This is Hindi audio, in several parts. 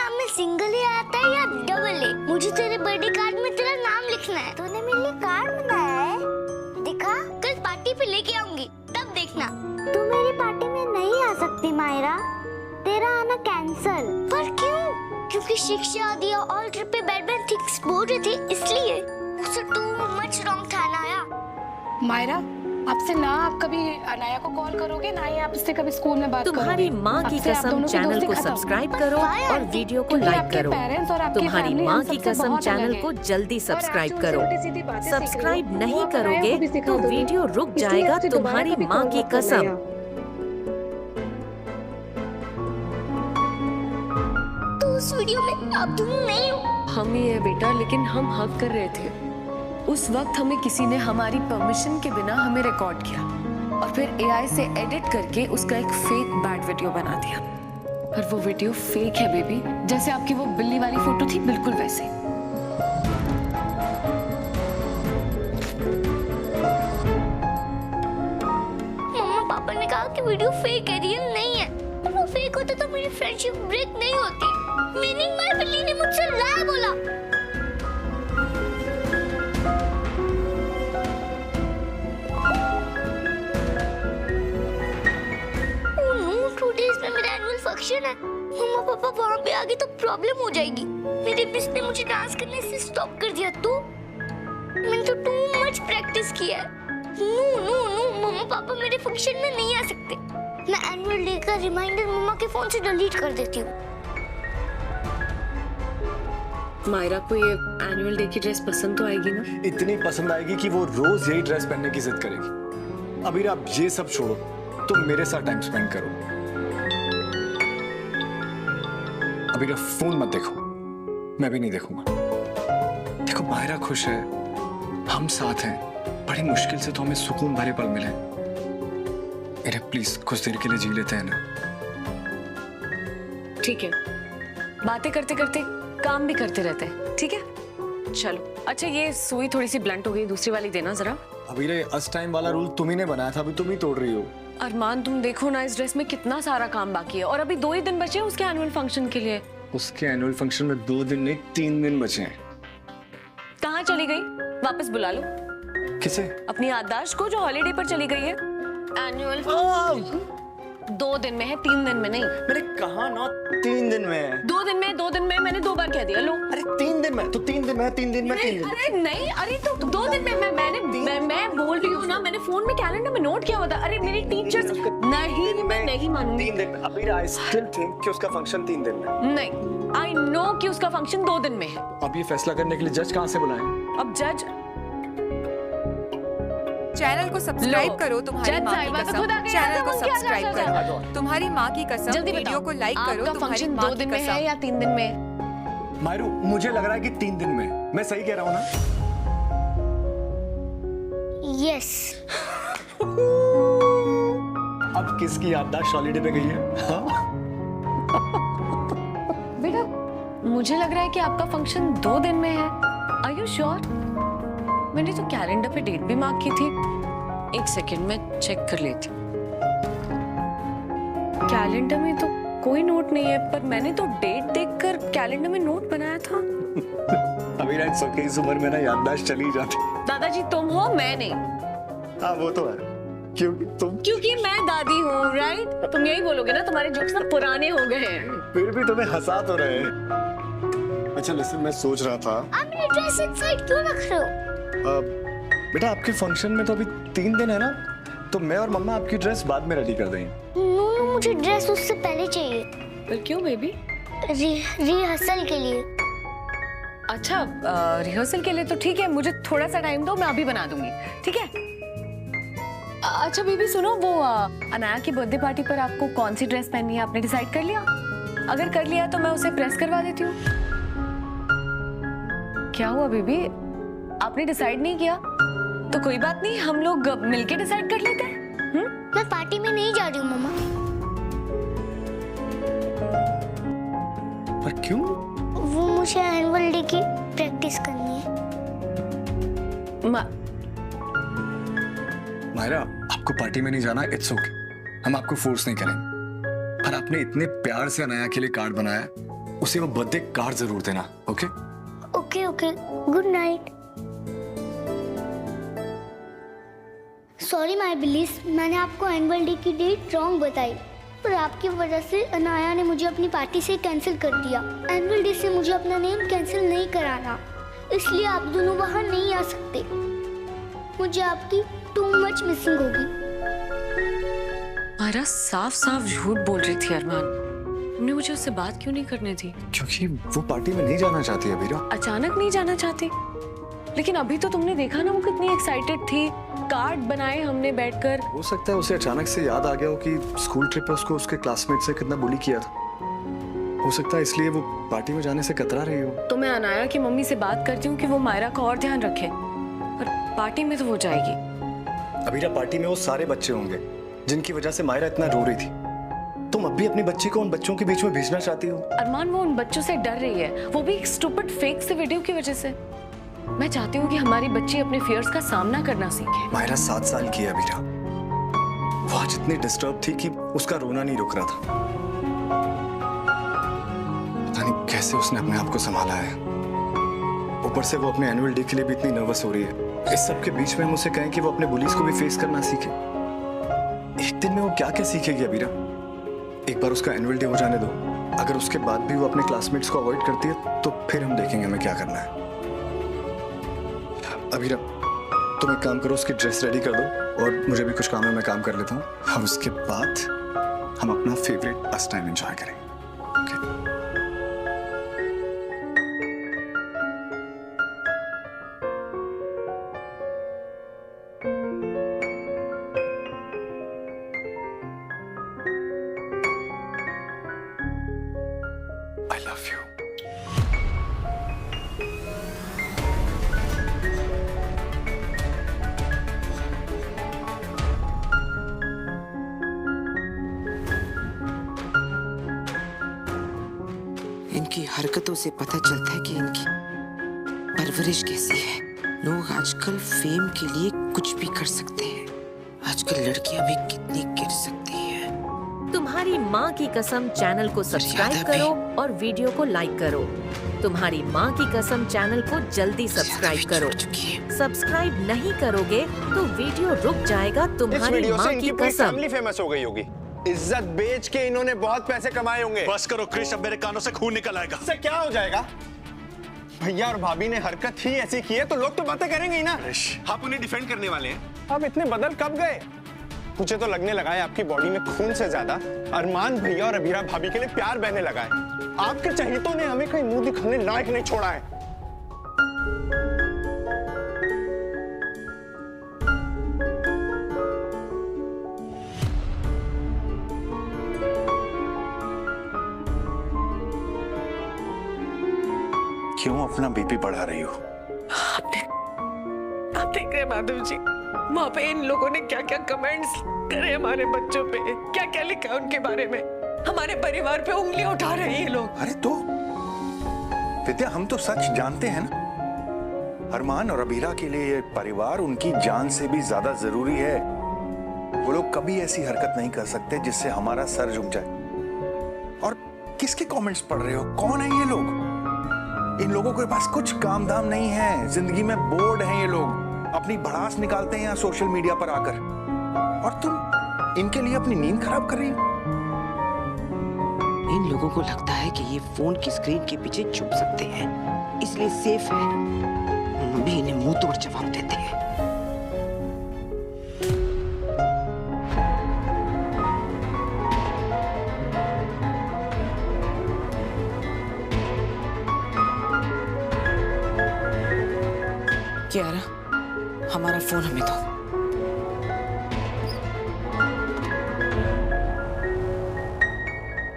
नाम में सिंगल ए आता है या डबल ए? मुझे तेरे बर्थडे कार्ड में तेरा नाम लिखना है। तूने मेरे लिए कार्ड बनाया है? दिखा। कल पार्टी पे लेके आऊंगी, तब देखना। तू मेरी पार्टी में नहीं आ सकती मायरा, तेरा आना कैंसल। पर क्यों? क्योंकि शिक्षा दिया ऑल ट्रिप पे बैडमैन थिंग्स बोल रहे थे, इसलिए। उसे टू मच रॉन्ग था अनाया। मायरा, आपसे ना आप कभी अनाया को कॉल करोगे, ना ही आप इससे कभी स्कूल में बात करोगे। तुम्हारी माँ की कसम चैनल को सब्सक्राइब करो और वीडियो को लाइक करो। तुम्हारी माँ की कसम चैनल को जल्दी सब्सक्राइब करो। सब्सक्राइब नहीं करोगे तो वीडियो रुक जाएगा, तुम्हारी माँ की कसम। तो उस वीडियो में अब तुम नहीं हो। हम ही है बेटा, लेकिन हम हक कर रहे थे। उस वक्त हमें किसी ने हमारी परमिशन के बिना हमें रिकॉर्ड किया और फिर एआई से एडिट करके उसका एक फेक बैड वीडियो बना दिया। और वो वीडियो फेक है बेबी, जैसे आपकी वो बिल्ली वाली फोटो थी, बिल्कुल वैसे। मम्मा पापा ने कहा कि वीडियो फेक है, रियल नहीं है। अगर वो फेक होता तो मेरी फ्रेंडशिप ब्रेक नहीं होती। मीनिंग माय बिल्ली ने मुझसे ला बोला। फंक्शन है, मम्मा पापा वहाँ पे आ गए तो प्रॉब्लम हो जाएगी। मेरे मिस ने मुझे डांस करने से स्टॉप कर दिया। तो मैंने तो टू मच प्रैक्टिस किया है। नो नो नो, मम्मा पापा मेरे फंक्शन में नहीं आ सकते। मैं एनुअल डे का रिमाइंडर मम्मा के फोन से डिलीट कर देती हूँ। मायरा को ये एनुअल डे की ड्रेस पसंद तो आएगी ना? इतनी पसंद आएगी कि वो रोज यही ड्रेस पहनने की जिद करेगी। अभी आप ये सब छोड़ो, तुम मेरे साथ टाइम स्पेंड करो। अभी फोन मत देखो, मैं भी नहीं देखूंगा। देखो मायरा खुश है, हम साथ हैं। बड़ी मुश्किल से तो हमें सुकून भरे पल मिले। मेरे प्लीज कुछ देर के लिए जी लेते हैं ना। ठीक है, बातें करते करते काम भी करते रहते हैं, ठीक है? चलो। अच्छा, ये सुई थोड़ी सी ब्लंट हो गई, दूसरी वाली देना जरा। अभी रे अस टाइम वाला रूल तुम ही ने बनाया था, अभी तुम ही तोड़ रही हो। अरमान, तुम देखो ना, इस ड्रेस में कितना सारा काम बाकी है और अभी 2 ही दिन बचे हैं उसके एनुअल फंक्शन के लिए। उसके एनुअल फंक्शन में 2 दिन नहीं 3 दिन बचे हैं। कहाँ चली गई? वापस बुला लो। किसे? अपनी याददाश्त को जो हॉलीडे पर चली गई है। एनुअल 2 दिन में है, 3 दिन में नहीं। मैंने कहा ना 3 दिन में है। 2 दिन में, 2 दिन में, मैंने 2 बार कह दिया। लो। अरे 3 दिन में, तो 3 दिन में, 3 दिन में, 3 दिन में। अरे नहीं, अरे तो 2 दिन में मैं बोल रही हूँ ना, मैंने फोन में कैलेंडर में नोट किया हुआ था। अरे मेरी टीचर्स नहीं, मैं नहीं मानूंगी। 3 दिन में। अभी आई स्टिल थिंक कि उसका फंक्शन 3 दिन में। नहीं, आई नो कि उसका फंक्शन 2 दिन में है। अब ये फैसला करने के लिए जज कहाँ से बुलाएं? अब जज चैनल को सब्सक्राइब करो। तुम्हारी माँ की कसम चैनल को सब्सक्राइब करो। तुम्हारी माँ की कसम वीडियो को लाइक करो। आपका फंक्शन 2 दिन में है या 3 दिन में? मायरू, मुझे लग रहा है कि 3 दिन में। मैं सही कह रहा हूँ ना? यस। अब किसकी याददाश्त हॉलीडे पे गई है? बेटा, मुझे लग रहा है कि आपका फंक्शन 2 दिन में है। Are you sure? मैंने तो कैलेंडर पे डेट भी मार्क की थी। 1 सेकंड में चेक कर लेती। कैलेंडर में तो कोई नोट नहीं है, पर मैंने तो डेट देखकर कैलेंडर में नोट बनाया था। अभी रात सो इस उम्र में ना याददाश्त चली जाती। दादाजी तुम हो, मैं नहीं। हाँ वो तो है, क्योंकि मैं दादी हूँ, राइट? तुम यही बोलोगे ना, तुम्हारे जोक्स ना पुराने हो गए हैं। फिर भी तुम्हें हंसा तो रहे हैं। अच्छा लिसन, मैं सोच रहा था आप मेरी ड्रेस इनसाइड क्यों रख रहे हो? बेटा आपके फंक्शन में तो अभी 3 दिन है ना, तो मैं और मम्मा आपकी ड्रेस बाद में रेडी कर देंगे। नो, मुझे ड्रेस उससे पहले चाहिए। पर क्यों बेबी? रिहर्सल के लिए। अच्छा, रिहर्सल के लिए तो ठीक है, मुझे थोड़ा सा टाइम दो, मैं अभी बना दूंगी, ठीक है? अच्छा बेबी सुनो, वो अनाया की बर्थडे पार्टी पर आपको कौन सी ड्रेस पहननी है, आपने डिसाइड कर लिया? अगर कर लिया तो मैं उसे प्रेस करवा देती हूँ। क्या हुआ बेबी, आपने डिसाइड नहीं किया? तो कोई बात नहीं, हम लोग मिलके डिसाइड कर लेते हैं। मैं पार्टी में नहीं जा रही हूँ मम्मा। पर क्यों? वो मुझे एनुअल डे की प्रैक्टिस करनी है। मायरा, आपको पार्टी में नहीं जाना, इट्स ओके। हम आपको फोर्स नहीं करेंगे। पर आपने इतने प्यार से अनाया के लिए कार्ड बनाया, उसे वो बर्थडे कार्ड जरूर देना। Okay okay okay, good night. Sorry my बिलीस, मैंने आपको एनुअल डे की डेट रॉन्ग बताई, पर आपकी वजह से अनाया ने मुझे अपनी पार्टी से कैंसिल कर दिया। एनुअल डे से मुझे अपना नेम कैंसिल नहीं कराना, इसलिए आप दोनों वहां नहीं आ सकते। मुझे आपकी टू मच मिसिंग होगी। मायरा साफ साफ झूठ बोल रही थी अरमान। तुमने मुझे उससे बात क्यों नहीं करनी थी? क्योंकि वो पार्टी में नहीं जाना चाहती अबीरा। अचानक नहीं जाना चाहती, लेकिन अभी तो तुमने देखा ना वो कितनी एक्साइटेड थी। कार्ड बनाए हमने बैठकर। हो सकता है उसे अचानक से याद आ गया हो कि स्कूल ट्रिप पे उसको उसके क्लासमेट से कितना बुली किया था। हो सकता है इसलिए वो पार्टी में जाने से कतरा रही हो। तो मैं अनाया की मम्मी से बात करती हूँ कि वो मायरा का और ध्यान रखे, पर पार्टी में तो वो जाएगी। अबीरा, पार्टी में वो सारे बच्चे होंगे जिनकी वजह से मायरा इतना रो रही थी। तुम अब भी अपनी बच्ची को उन बच्चों के बीच में भेजना चाहती हो? अरमान, वो उन बच्चों से डर रही है, वो भी एक स्टूपिड फेक से वीडियो की वजह से। मैं चाहती हूँ कि हमारी बच्ची अपने फियर्स का सामना करना सीखे। मायरा 7 साल की है अबीरा। वो आज इतनी डिस्टर्ब थी कि उसका रोना नहीं रुक रहा था। पता नहीं कैसे उसने अपने आप को संभाला है। ऊपर से वो अपने एनुअल डे के लिए भी इतनी नर्वस हो रही है। इस सब के बीच में हम उसे कहें कि वो अपने बुलीज को भी फेस करना सीखे। एक दिन में वो क्या क्या सीखेगी अबीरा? एक बार उसका एनुअल डे हो जाने दो। अगर उसके बाद भी वो अपने क्लासमेट्स को अवॉइड करती है तो फिर हम देखेंगे हमें क्या करना है। अबीरा, तुम एक काम करो, उसकी ड्रेस रेडी कर दो और मुझे भी कुछ काम है, मैं काम कर लेता हूँ। और उसके बाद हम अपना फेवरेट अस टाइम एंजॉय करेंगे। I love you. इनकी हरकतों से पता चलता है कि इनकी परवरिश कैसी है। लोग आजकल फेम के लिए कुछ भी कर सकते हैं। आजकल लड़कियां भी कितनी गिर सकती हैं। तुम्हारी माँ की कसम चैनल को सब्सक्राइब करो और वीडियो को लाइक करो। तुम्हारी माँ की कसम चैनल को जल्दी सब्सक्राइब करो। सब्सक्राइब नहीं करोगे तो वीडियो रुक जाएगा। तुम्हारी माँ की कसम। फैमिली फेमस हो गई होगी। इज्जत बेच के इन्होंने बहुत पैसे कमाए होंगे। बस करो क्रिश, अब मेरे कानों से खून निकल आएगा। इससे क्या हो जाएगा? भैया और भाभी ने हरकत ही ऐसी की है तो लोग तो बातें करेंगे ही ना। आप उन्हें डिफेंड करने वाले हैं। अब इतने बदल कब गए? मुझे तो लगने लगा है आपकी बॉडी में खून से ज्यादा अरमान भैया और अबीरा भाभी के लिए प्यार बहने लगा है। आपके चहेतों ने हमें कहीं मुंह दिखाने लायक नहीं छोड़ा है। क्यों अपना बीपी बढ़ा रही हो? आप देख रहे हैं माधव जी, वहाँ पे इन लोगों ने क्या क्या कमेंट्स करे हमारे बच्चों पे, क्या क्या लिखा उनके बारे में। हमारे परिवार पे उंगलियां उठा रहे हैं ये लोग। अरे तो विद्या, हम तो सच जानते हैं ना। अरमान और अबीरा के लिए ये परिवार उनकी जान से भी ज्यादा जरूरी है। वो लोग कभी ऐसी हरकत नहीं कर सकते जिससे हमारा सर झुक जाए। और किसके कमेंट्स पढ़ रहे हो? कौन है ये लोग? इन लोगों के पास कुछ काम धाम नहीं है, जिंदगी में बोर्ड हैं ये लोग। अपनी भड़ास निकालते हैं यहाँ सोशल मीडिया पर आकर, और तुम इनके लिए अपनी नींद खराब कर रही हो। इन लोगों को लगता है कि ये फोन की स्क्रीन के पीछे छुप सकते हैं, इसलिए सेफ है। हम भी इन्हें मुंह तोड़ जवाब देते हैं। कियारा, हमारा फोन हमें दो।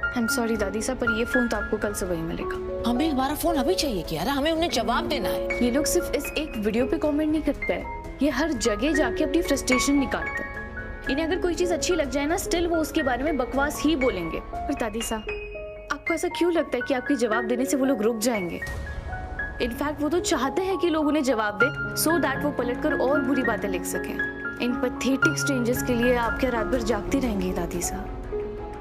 आई एम सॉरी दादी साहब, पर ये फोन तो आपको कल सुबह ही मिलेगा। हमें हमारा फोन अभी चाहिए कियारा, हमें उन्हें जवाब देना है। ये लोग सिर्फ इस एक वीडियो पे कमेंट नहीं करते हैं, ये हर जगह जाके अपनी फ्रस्ट्रेशन निकालते हैं। इन्हें अगर कोई चीज अच्छी लग जाए ना, स्टिल वो उसके बारे में बकवास ही बोलेंगे। पर दादी साहब, आपको ऐसा क्यों लगता है कि आपके जवाब देने से वो लोग रुक जाएंगे? इनफैक्ट वो तो चाहते हैं कि लोग उन्हें जवाब दें, सो दैट वो पलटकर और बुरी बातें लिख सकें। इन पैथेटिक स्ट्रेंजर्स के लिए आप क्या रात भर जागती रहेंगी दादी साहब?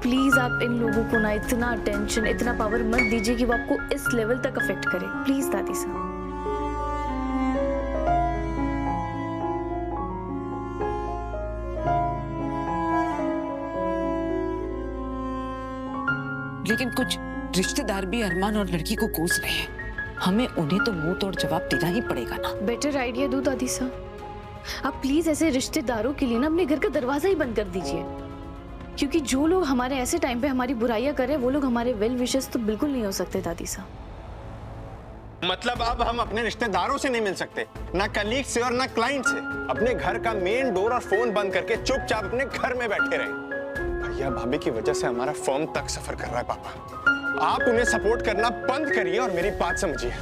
प्लीज आप इन लोगों को ना इतना अटेंशन, इतना पावर मत दीजिए कि वो आपको इस लेवल तक अफेक्ट करे। प्लीज दादी साहब। लेकिन कुछ रिश्तेदार भी अरमान और लड़की को कोस रहे हैं, हमें उन्हें तो मुंह तोड़ जवाब देना ही पड़ेगा ना। बेटर आइडिया दो दादी साहब, आप प्लीज ऐसे रिश्तेदारों के लिए ना अपने घर का दरवाजा ही बंद कर दीजिए, क्योंकि जो लोग हमारे ऐसे टाइम पे हमारी बुराइयां कर रहे हैं वो लोग हमारे वेल विशेस तो बिल्कुल नहीं हो सकते दादी साहब। मतलब अब हम अपने रिश्तेदारों से नहीं मिल सकते, ना कलीग से और ना क्लाइंट से। अपने घर का मेन डोर और फोन बंद करके चुपचाप अपने घर में बैठे रहे। भैया भाभी की वजह से हमारा फर्म तक सफर कर रहा है पापा। आप उन्हें सपोर्ट करना बंद करिए और मेरी बात समझिए।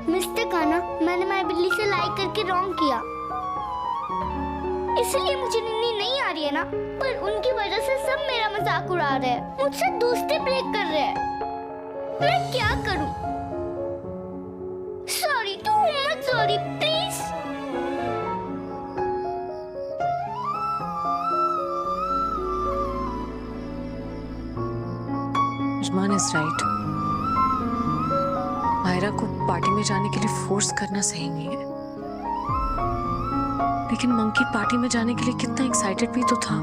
मिस्टर काना, मैंने माई बिल्ली से लाइक करके रॉन्ग किया, इसलिए मुझे नींद नहीं आ रही है ना। पर उनकी वजह से सब मेरा मजाक उड़ा रहे हैं, मुझसे दोस्ती ब्रेक कर रहे हैं। मैं क्या करूं? Sorry, too much sorry, please. Arman is right. Myra को पार्टी में जाने के लिए फोर्स करना सही नहीं है, लेकिन मंकी पार्टी में जाने के लिए कितना एक्साइटेड भी तो था।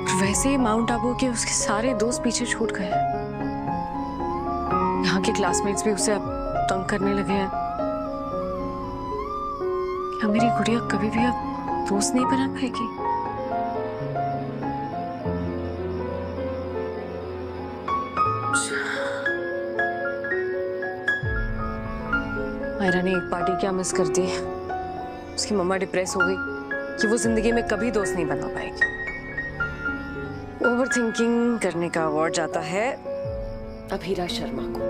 और वैसे ही माउंट आबू के उसके सारे दोस्त पीछे छूट गए हैं। यहाँ के क्लासमेट्स भी उसे अब तंग करने लगे हैं। क्या मेरी गुड़िया कभी भी अब दोस्त नहीं बना पाएगी? मायरा ने एक पार्टी क्या मिस कर दी, उसकी मम्मा डिप्रेस हो गई कि वो जिंदगी में कभी दोस्त नहीं बना पाएगी। ओवर थिंकिंग करने का अवार्ड जाता है अभीरा शर्मा को।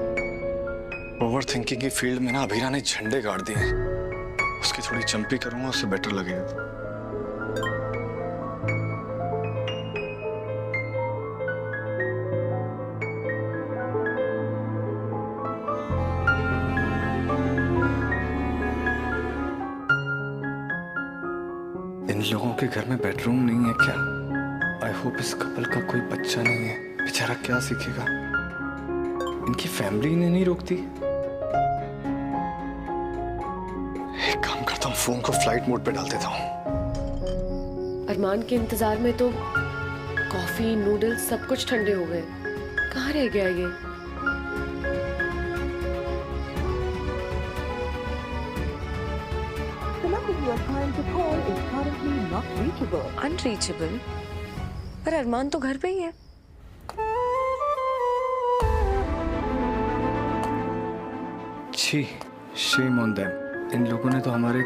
ओवर थिंकिंग की फील्ड में ना अभीरा ने झंडे गाड़ दिए हैं। उसकी थोड़ी चंपी करूंगा, उससे बेटर लगेगा। इन लोगों के घर में बेडरूम नहीं है क्या? आई होप इस कपल का कोई बच्चा नहीं है। बेचारा क्या सीखेगा? इनकी फैमिली इन्हें नहीं रोकती। एक काम करता हूँ, फोन को फ्लाइट मोड पे डाल देता हूँ। अरमान के इंतजार में तो कॉफी, नूडल्स सब कुछ ठंडे हो गए। कहाँ रह गया ये? अनरीचेबल? पर अरमान तो घर पे ही है। छी, शेम ऑन देम। इन लोगों ने तो हमारे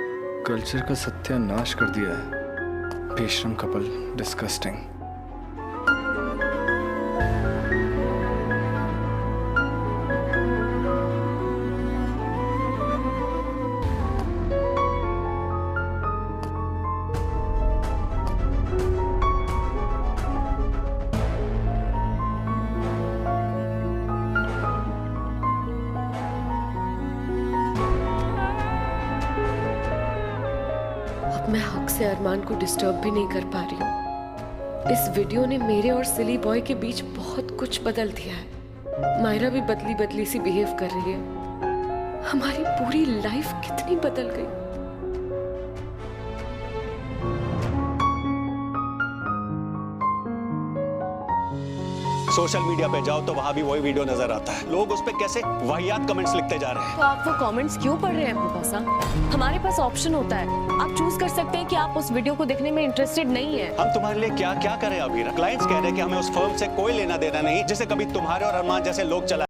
कल्चर का सत्यानाश कर दिया है। बेशरम कपल, डिस्गस्टिंग। मैं हक से अरमान को डिस्टर्ब भी नहीं कर पा रही हूँ। इस वीडियो ने मेरे और सिली बॉय के बीच बहुत कुछ बदल दिया है। मायरा भी बदली बदली सी बिहेव कर रही है। हमारी पूरी लाइफ कितनी बदल गई। सोशल मीडिया पे जाओ तो वहां भी वही वीडियो नजर आता है। लोग उस पे कैसे वाहियात कमेंट्स लिखते जा रहे हैं। तो आप वो कमेंट्स क्यों पढ़ रहे हैं पापा? हमारे पास ऑप्शन होता है, आप चूज कर सकते हैं कि आप उस वीडियो को देखने में इंटरेस्टेड नहीं है। हम तुम्हारे लिए क्या क्या करें अभी? क्लाइंट्स कह रहे हैं कि हमें उस फर्म से कोई लेना देना नहीं जिसे कभी तुम्हारे और अरमान जैसे लोग चला